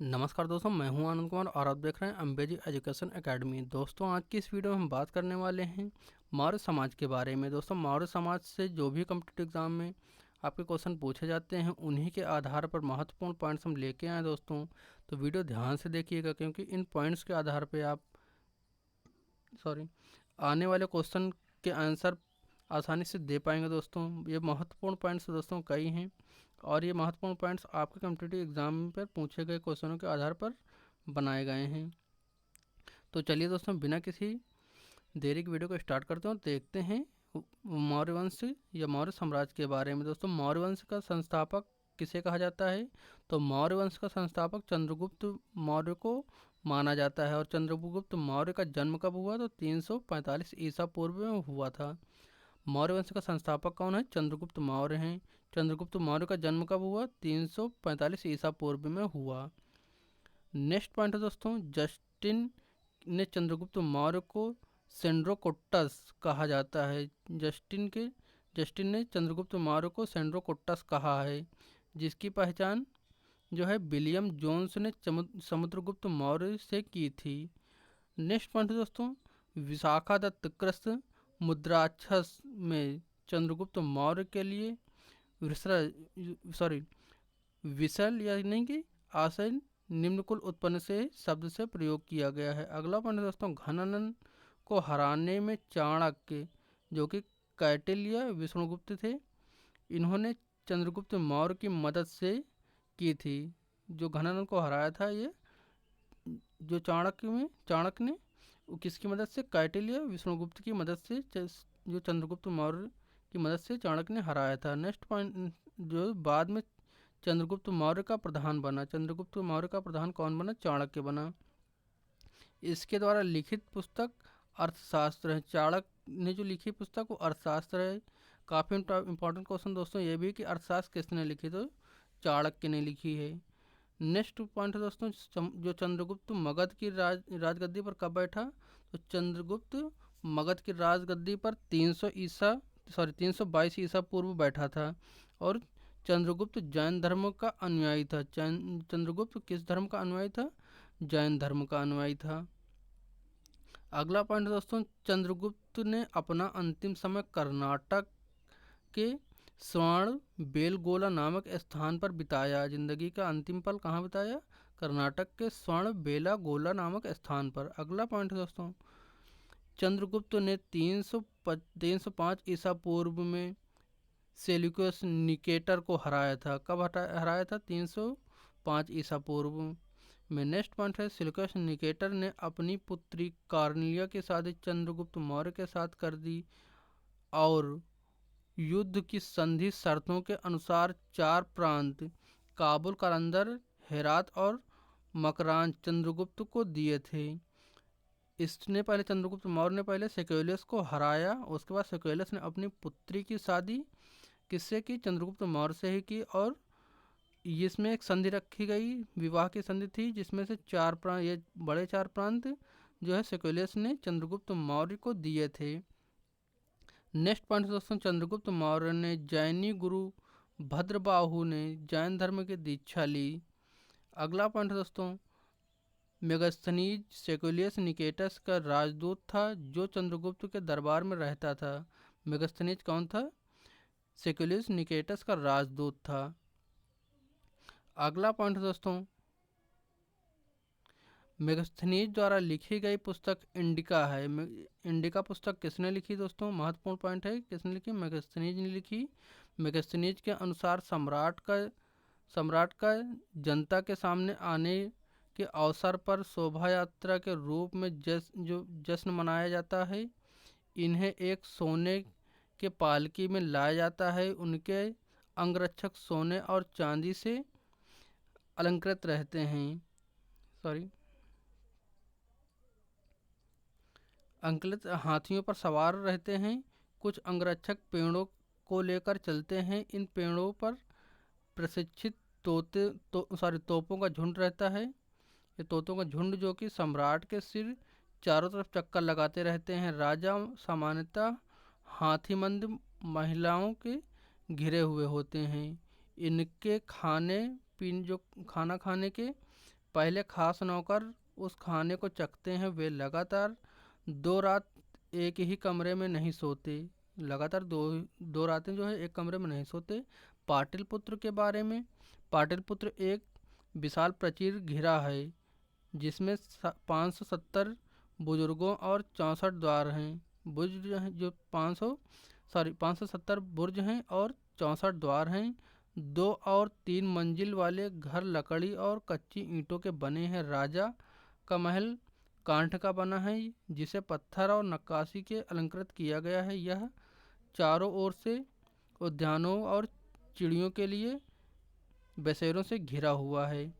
नमस्कार दोस्तों, मैं हूं आनंद कुमार और आप देख रहे हैं अंबेजी एजुकेशन एकेडमी। दोस्तों, आज की इस वीडियो में हम बात करने वाले हैं मौर्य समाज के बारे में। दोस्तों, मौर्य समाज से जो भी कॉम्पिटिटिव एग्जाम में आपके क्वेश्चन पूछे जाते हैं उन्हीं के आधार पर महत्वपूर्ण पॉइंट्स हम लेके आए दोस्तों। तो वीडियो ध्यान से देखिएगा, क्योंकि इन पॉइंट्स के आधार पर आप आने वाले क्वेश्चन के आंसर आसानी से दे पाएंगे दोस्तों। ये महत्वपूर्ण पॉइंट्स दोस्तों कई हैं, और ये महत्वपूर्ण पॉइंट्स आपके कॉम्पिटिटिव एग्जाम पर पूछे गए क्वेश्चनों के आधार पर बनाए गए हैं। तो चलिए दोस्तों, बिना किसी देरी की वीडियो को स्टार्ट करते हैं और देखते हैं मौर्य वंश या मौर्य साम्राज्य के बारे में। दोस्तों, मौर्य वंश का संस्थापक किसे कहा जाता है? तो मौर्य वंश का संस्थापक चंद्रगुप्त मौर्य को माना जाता है। और चंद्रगुप्त मौर्य का जन्म कब हुआ? तो 345 ईसा पूर्व में हुआ था। मौर्य वंश का संस्थापक कौन है? चंद्रगुप्त मौर्य हैं। चंद्रगुप्त मौर्य का जन्म कब हुआ? 345 ईसा पूर्व में हुआ। नेक्स्ट पॉइंट है दोस्तों, जस्टिन ने चंद्रगुप्त मौर्य को सेंड्रोकोट्टस कहा जाता है। जस्टिन ने चंद्रगुप्त मौर्य को सेंड्रोकोट्टस कहा है, जिसकी पहचान जो है विलियम जोन्स ने समुद्रगुप्त मौर्य से की थी। नेक्स्ट पॉइंट दोस्तों, विशाखादत्त कृष्ण मुद्राक्षस में चंद्रगुप्त मौर्य के लिए विसल यानी कि आसन निम्नकुल उत्पन्न से शब्द से प्रयोग किया गया है। अगला पॉइंट दोस्तों, घनानंद को हराने में चाणक्य जो कि कौटिल्य विष्णुगुप्त थे, इन्होंने चंद्रगुप्त मौर्य की मदद से की थी। जो घनानंद को हराया था, ये जो चाणक्य ने वो किसकी मदद से? कौटिल्य विष्णुगुप्त की मदद से, जो चंद्रगुप्त मौर्य की मदद से चाणक्य ने हराया था। नेक्स्ट पॉइंट, जो बाद में चंद्रगुप्त मौर्य का प्रधान बना। चंद्रगुप्त मौर्य का प्रधान कौन बना? चाणक्य बना। इसके द्वारा लिखित पुस्तक अर्थशास्त्र है। चाणक्य ने जो लिखी पुस्तक वो अर्थशास्त्र है। काफ़ी इंपॉर्टेंट क्वेश्चन दोस्तों ये भी कि अर्थशास्त्र किसने लिखी? तो चाणक्य ने लिखी है। नेक्स्ट पॉइंट है दोस्तों, जो चंद्रगुप्त मगध की राजगद्दी पर कब बैठा? तो चंद्रगुप्त मगध की राजगद्दी पर 322 ईसा पूर्व बैठा था। और चंद्रगुप्त जैन धर्म का अनुयायी था। चंद्रगुप्त किस धर्म का अनुयायी था? जैन धर्म का अनुयायी था। अगला पॉइंट दोस्तों, चंद्रगुप्त ने अपना अंतिम समय कर्नाटक के स्वर्ण बेलगोला नामक स्थान पर बिताया। जिंदगी का अंतिम पल कहाँ बिताया? कर्नाटक के स्वर्ण बेलागोला नामक स्थान पर। अगला पॉइंट दोस्तों, चंद्रगुप्त ने 305 ईसा पूर्व में सेल्यूकस निकेटर को हराया था। कब हराया था? 305 ईसा पूर्व में। नेक्स्ट पॉइंट है, सेल्यूकस निकेटर ने अपनी पुत्री कार्निलिया की शादी चंद्रगुप्त मौर्य के साथ कर दी, और युद्ध की संधि शर्तों के अनुसार 4 प्रांत काबुल, कलंदर, हेरात और मकरान चंद्रगुप्त को दिए थे। इसने पहले चंद्रगुप्त मौर्य ने पहले सेक्युलस को हराया। उसके बाद सेक्युलस ने अपनी पुत्री की शादी किससे की? चंद्रगुप्त मौर्य से ही की। और इसमें एक संधि रखी गई, विवाह की संधि थी, जिसमें से 4 प्रांत, ये बड़े 4 प्रांत जो है सेक्युलस ने चंद्रगुप्त मौर्य को दिए थे। नेक्स्ट पॉइंट दोस्तों, चंद्रगुप्त मौर्य ने जैनी गुरु भद्रबाहु ने जैन धर्म की दीक्षा ली। अगला पॉइंट दोस्तों, मेगस्थनीज सेक्युलस निकेटस का राजदूत था, जो चंद्रगुप्त के दरबार में रहता था। मेगस्थनीज कौन था? सेक्युलस निकेटस का राजदूत था। अगला पॉइंट दोस्तों, मेगस्थनीज द्वारा लिखी गई पुस्तक इंडिका है। इंडिका पुस्तक किसने लिखी दोस्तों? महत्वपूर्ण पॉइंट है, किसने लिखी? मेगस्थनीज ने लिखी। मेगस्थनीज के अनुसार सम्राट का जनता के सामने आने के अवसर पर शोभा यात्रा के रूप में जो जश्न मनाया जाता है, इन्हें एक सोने के पालकी में लाया जाता है। उनके अंगरक्षक सोने और चांदी से अलंकृत रहते हैं। अंकुलित हाथियों पर सवार रहते हैं। कुछ अंगरक्षक पेड़ों को लेकर चलते हैं। इन पेड़ों पर प्रशिक्षित तोपों का झुंड रहता है। ये तोतों का झुंड जो कि सम्राट के सिर चारों तरफ चक्कर लगाते रहते हैं। राजा सामान्यतः हाथीमंद महिलाओं के घिरे हुए होते हैं। इनके खाना खाने के पहले खास नौकर उस खाने को चखते हैं, वे लगातार 2 रात एक ही कमरे में नहीं सोते। लगातार दो रातें जो है एक कमरे में नहीं सोते। पाटलिपुत्र के बारे में, पाटलिपुत्र एक विशाल प्राचीर घिरा है जिसमें 570 बुजुर्गों और 64 द्वार हैं। बुर्ज जो 570 बुर्ज हैं और 64 द्वार हैं। 2 और 3 मंजिल वाले घर लकड़ी और कच्ची ईंटों के बने हैं। राजा का महल कांठ का बना है जिसे पत्थर और नक्काशी के अलंकृत किया गया है। यह चारों ओर से उद्यानों और चिड़ियों के लिए बसेरों से घिरा हुआ है।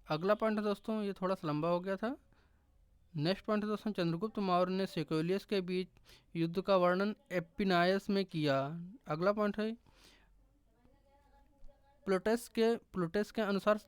अगला पॉइंट है दोस्तों, ये थोड़ा सा लंबा हो गया था। नेक्स्ट पॉइंट है दोस्तों, चंद्रगुप्त मौर्य ने सेक्युलियस के बीच युद्ध का वर्णन एपिनायस में किया। अगला पॉइंट है, प्लूटस के अनुसार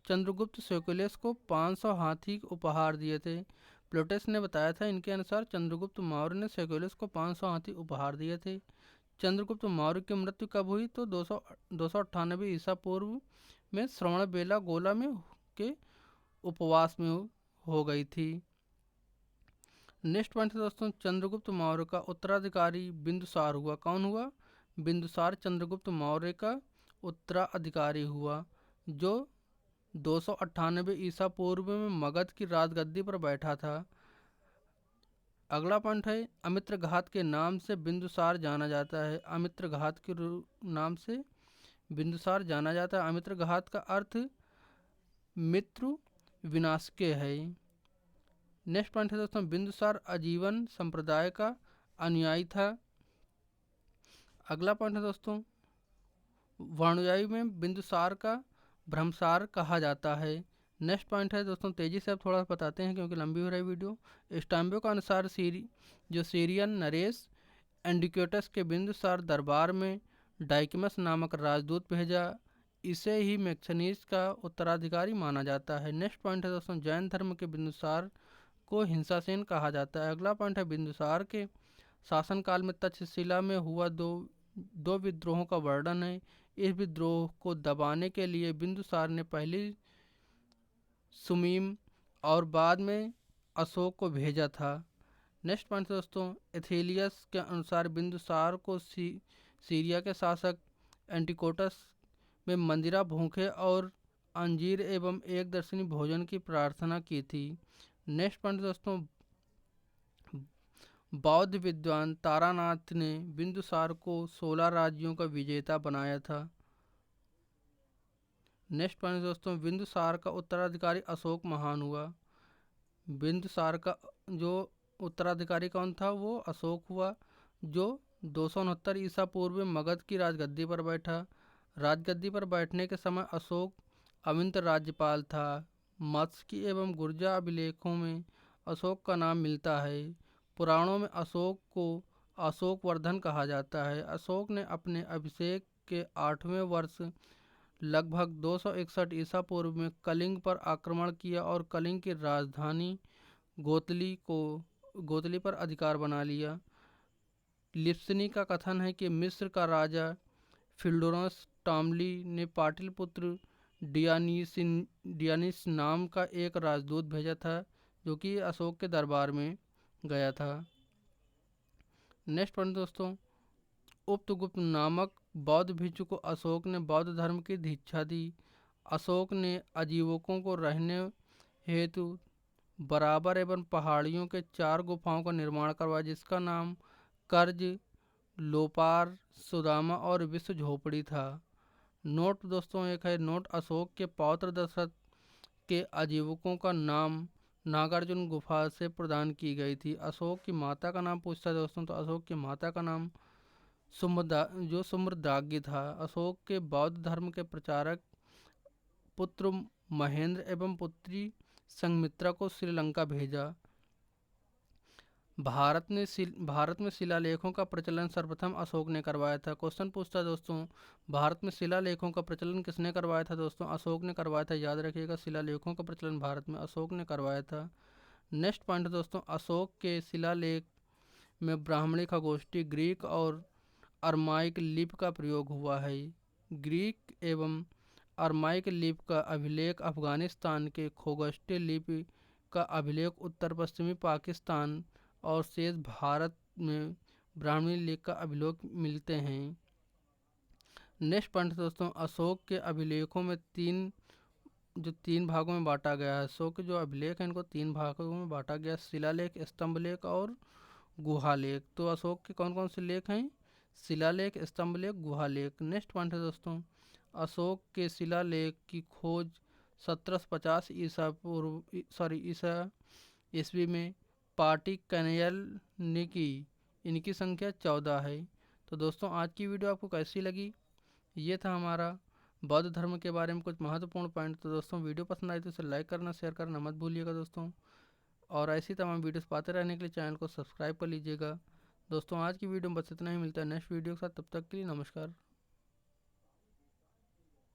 चंद्रगुप्त सेक्युलियस को 500 हाथी उपहार दिए थे। प्लूटस ने बताया था, इनके अनुसार चंद्रगुप्त मौर्य ने सेक्युलियस को 500 हाथी उपहार दिए थे। चंद्रगुप्त मौर्य की मृत्यु कब हुई? तो 298 ईसा पूर्व में श्रवण बेला गोला में के उपवास में हो गई थी। नेक्स्ट पॉइंट है दोस्तों, चंद्रगुप्त मौर्य का उत्तराधिकारी बिंदुसार हुआ। कौन हुआ? बिंदुसार चंद्रगुप्त मौर्य का उत्तराधिकारी हुआ जो 298 ईसा पूर्व में मगध की राजगद्दी पर बैठा था। अगला पॉइंट है, अमित्र घात के नाम से बिंदुसार जाना जाता है। अमित्र घात के नाम से बिंदुसार जाना जाता है। अमित्र घात का अर्थ मित्र विनाशके है। नेक्स्ट पॉइंट है दोस्तों, बिंदुसार आजीवन संप्रदाय का अनुयायी था। अगला पॉइंट है दोस्तों, वाणुयायी में बिंदुसार का ब्रह्मसार कहा जाता है। नेक्स्ट पॉइंट है दोस्तों, तेजी से अब थोड़ा बताते हैं क्योंकि लंबी हो रही है वीडियो। स्टाम्बियो के अनुसार सीरियन नरेश एंडिक्योटस के बिंदुसार दरबार में डाइकमस नामक राजदूत भेजा। इसे ही मैक्सनीस का उत्तराधिकारी माना जाता है। नेक्स्ट पॉइंट है दोस्तों, जैन धर्म के बिंदुसार को हिंसासेन कहा जाता है। अगला पॉइंट है, बिंदुसार के शासनकाल में तक्षशिला में हुआ दो विद्रोहों का वर्णन है। इस विद्रोह को दबाने के लिए बिंदुसार ने पहली सुमीम और बाद में अशोक को भेजा था। नेक्स्ट पॉइंट दोस्तों, एथेलियस के अनुसार बिंदुसार को सीरिया के शासक एंटिकोटस में मंदिरा भूखे और अंजीर एवं एक दर्शनी भोजन की प्रार्थना की थी। नेक्स्ट पॉइंट दोस्तों, बौद्ध विद्वान तारानाथ ने बिंदुसार को 16 राज्यों का विजेता बनाया था। नेक्स्ट पॉइंट दोस्तों, बिंदुसार का उत्तराधिकारी अशोक महान हुआ। बिंदुसार का जो उत्तराधिकारी कौन था? वो अशोक हुआ जो 269 ईसा पूर्व में मगध की राजगद्दी पर बैठा। राजगद्दी पर बैठने के समय अशोक अविंत राज्यपाल था। मत्स्यकी एवं गुर्जा अभिलेखों में अशोक का नाम मिलता है। पुराणों में अशोक को अशोकवर्धन कहा जाता है। अशोक ने अपने अभिषेक के 8वें वर्ष लगभग 261 ईसा पूर्व में कलिंग पर आक्रमण किया और कलिंग की राजधानी गोतली पर अधिकार बना लिया। लिप्सनी का कथन है कि मिस्र का राजा फिल्डोनस टामली ने पाटलिपुत्र डियानिस नाम का एक राजदूत भेजा था जो कि अशोक के दरबार में गया था। नेक्स्ट पॉइंट दोस्तों, उपगुप्त नामक बौद्ध भिक्षु को अशोक ने बौद्ध धर्म की दीक्षा दी। अशोक ने आजीवकों को रहने हेतु बराबर एवं पहाड़ियों के 4 गुफाओं का निर्माण करवाया जिसका नाम कर्ज, लोपार, सुदामा और विश्व झोपड़ी था। नोट दोस्तों एक है नोट, अशोक के पौत्र दशरथ के आजीवकों का नाम नागार्जुन गुफा से प्रदान की गई थी। अशोक की माता का नाम पूछता है दोस्तों, तो अशोक की माता का नाम सुम्रदागी था। अशोक के बौद्ध धर्म के प्रचारक पुत्र महेंद्र एवं पुत्री संघमित्रा को श्रीलंका भेजा। भारत में शिलालेखों का प्रचलन सर्वप्रथम अशोक ने करवाया था। क्वेश्चन पूछता है दोस्तों, भारत में शिलालेखों का प्रचलन किसने करवाया था? दोस्तों अशोक ने करवाया था। याद रखिएगा, शिलालेखों का प्रचलन भारत में अशोक ने करवाया था। नेक्स्ट पॉइंट दोस्तों, अशोक के शिलालेख में ब्राह्मणी खगोष्ठी, ग्रीक और अरमाइक लिपि का प्रयोग हुआ है। ग्रीक एवं अरमाइक लिपि का अभिलेख अफगानिस्तान के खोगष्टी लिपि का अभिलेख उत्तर पश्चिमी पाकिस्तान और शेष भारत में ब्राह्मणी लिपि का अभिलेख मिलते हैं। नेक्स्ट पॉइंट दोस्तों, अशोक के अभिलेखों में तीन भागों में बांटा गया है। अशोक के जो अभिलेख हैं इनको 3 भागों में बांटा गया, शिलालेख, स्तंभ लेख और गुहा लेख। तो अशोक के कौन कौन से लेख हैं? शिलालेख, स्तंभ लेख, गुहा लेख। नेक्स्ट पॉइंट है दोस्तों, अशोक के शिलालेख की खोज 1750 ईसा ईस्वी में पाटी कनेयल ने की। इनकी संख्या 14 है। तो दोस्तों आज की वीडियो आपको कैसी लगी? ये था हमारा बौद्ध धर्म के बारे में कुछ महत्वपूर्ण पॉइंट। तो दोस्तों वीडियो पसंद आए तो इसे लाइक करना, शेयर करना मत भूलिएगा दोस्तों। और ऐसी तमाम वीडियोस पाते रहने के लिए चैनल को सब्सक्राइब कर लीजिएगा। दोस्तों आज की वीडियो में बस इतना ही, मिलता है नेक्स्ट वीडियो के साथ, तब तक के लिए नमस्कार।